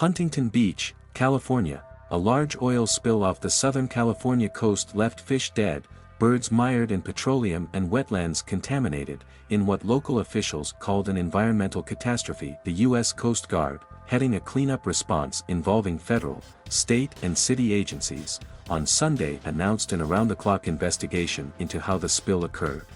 Huntington Beach, California, a large oil spill off the Southern California coast left fish dead, birds mired in petroleum and wetlands contaminated, in what local officials called an environmental catastrophe. The U.S. Coast Guard, heading a cleanup response involving federal, state and city agencies, on Sunday announced an around-the-clock investigation into how the spill occurred.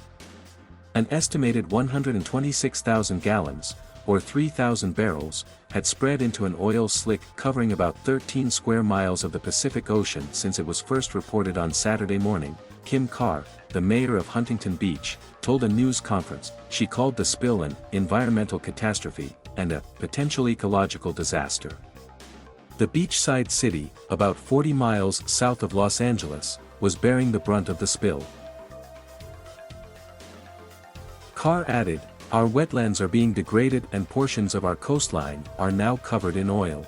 An estimated 126,000 gallons, or 3,000 barrels, had spread into an oil slick covering about 13 square miles of the Pacific Ocean since it was first reported on Saturday morning. Kim Carr, the mayor of Huntington Beach, told a news conference she called the spill an environmental catastrophe and a potential ecological disaster. The beachside city, about 40 miles south of Los Angeles, was bearing the brunt of the spill. Carr added, "Our wetlands are being degraded and portions of our coastline are now covered in oil."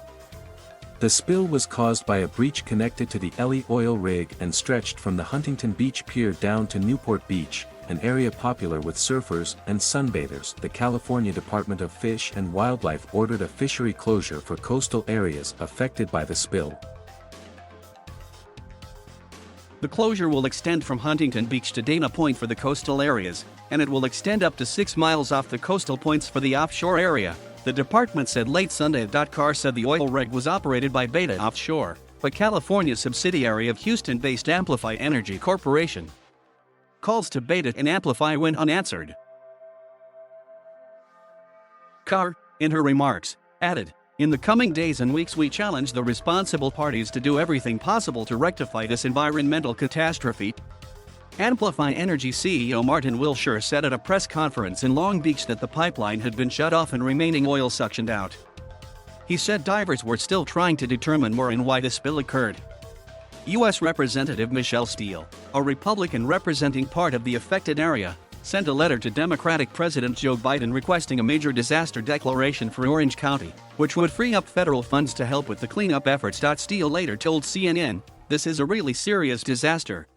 The spill was caused by a breach connected to the Ellie oil rig and stretched from the Huntington Beach Pier down to Newport Beach, an area popular with surfers and sunbathers. The California Department of Fish and Wildlife ordered a fishery closure for coastal areas affected by the spill. The closure will extend from Huntington Beach to Dana Point for the coastal areas, and it will extend up to 6 miles off the coastal points for the offshore area, the department said late Sunday. Carr said the oil rig was operated by Beta Offshore, a California subsidiary of Houston-based Amplify Energy Corporation. Calls to Beta and Amplify went unanswered. Carr, in her remarks, added, "In the coming days and weeks we challenge the responsible parties to do everything possible to rectify this environmental catastrophe." Amplify Energy CEO Martin Wilshire said at a press conference in Long Beach that the pipeline had been shut off and remaining oil suctioned out. He said divers were still trying to determine more and why the spill occurred. U.S. Representative Michelle Steele, a Republican representing part of the affected area, sent a letter to Democratic President Joe Biden requesting a major disaster declaration for Orange County, which would free up federal funds to help with the cleanup efforts. Steele later told CNN, "This is a really serious disaster."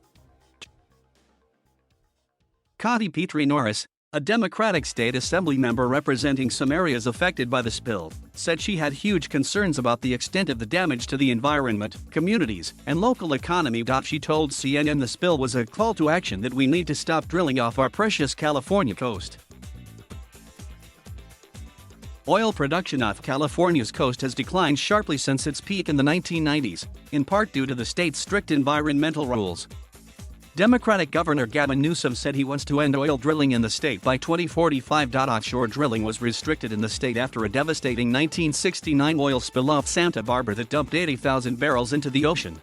Connie Petrie Norris, a Democratic state assembly member representing some areas affected by the spill, said she had huge concerns about the extent of the damage to the environment, communities, and local economy. She told CNN the spill was a call to action that we need to stop drilling off our precious California coast. Oil production off California's coast has declined sharply since its peak in the 1990s, in part due to the state's strict environmental rules. Democratic Governor Gavin Newsom said he wants to end oil drilling in the state by 2045. Offshore drilling was restricted in the state after a devastating 1969 oil spill off Santa Barbara that dumped 80,000 barrels into the ocean.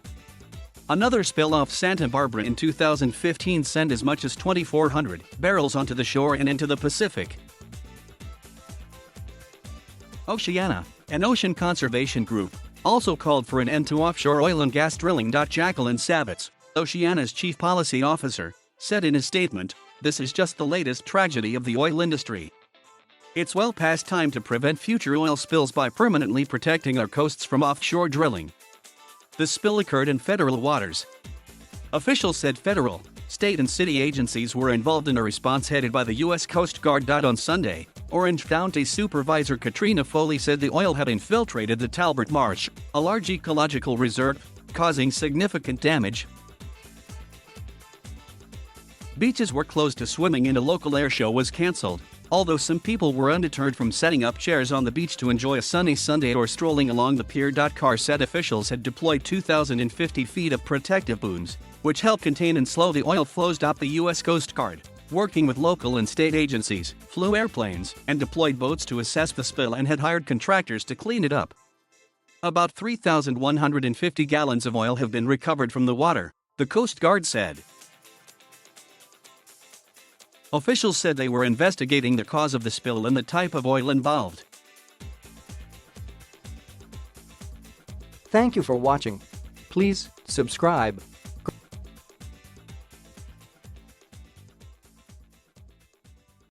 Another spill off Santa Barbara in 2015 sent as much as 2,400 barrels onto the shore and into the Pacific. Oceana, an ocean conservation group, also called for an end to offshore oil and gas drilling. Jacqueline Savitz, Oceana's chief policy officer, said in a statement, "This is just the latest tragedy of the oil industry. It's well past time to prevent future oil spills by permanently protecting our coasts from offshore drilling." The spill occurred in federal waters. Officials said federal, state and city agencies were involved in a response headed by the U.S. Coast Guard. On Sunday, Orange County Supervisor Katrina Foley said the oil had infiltrated the Talbert Marsh, a large ecological reserve, causing significant damage. Beaches were closed to swimming and a local air show was cancelled, although some people were undeterred from setting up chairs on the beach to enjoy a sunny Sunday or strolling along the pier. Carr said officials had deployed 2,050 feet of protective booms, which help contain and slow the oil flows. The U.S. Coast Guard, working with local and state agencies, flew airplanes and deployed boats to assess the spill and had hired contractors to clean it up. About 3,150 gallons of oil have been recovered from the water, the Coast Guard said. Officials said they were investigating the cause of the spill and the type of oil involved. Thank you for watching. Please subscribe.